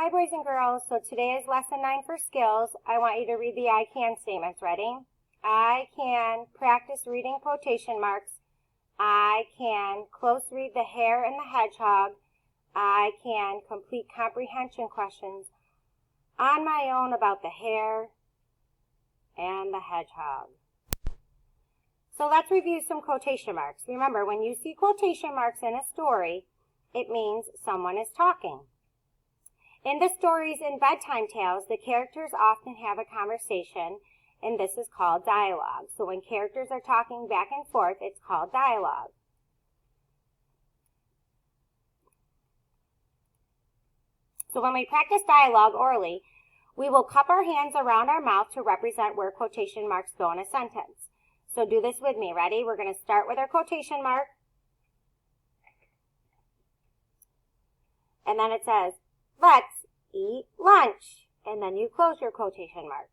Hi boys and girls, so today is lesson 9 for skills. I want you to read the I can statements. Ready? I can practice reading quotation marks. I can close read The Hare and the Hedgehog. I can complete comprehension questions on my own about the hare and the hedgehog. So let's review some quotation marks. Remember, when you see quotation marks in a story, it means someone is talking. In the stories in bedtime tales, the characters often have a conversation, and this is called dialogue. So when characters are talking back and forth, it's called dialogue. So when we practice dialogue orally, we will cup our hands around our mouth to represent where quotation marks go in a sentence. So do this with me. Ready? We're going to start with our quotation mark. And then it says, let's eat lunch. And then you close your quotation mark.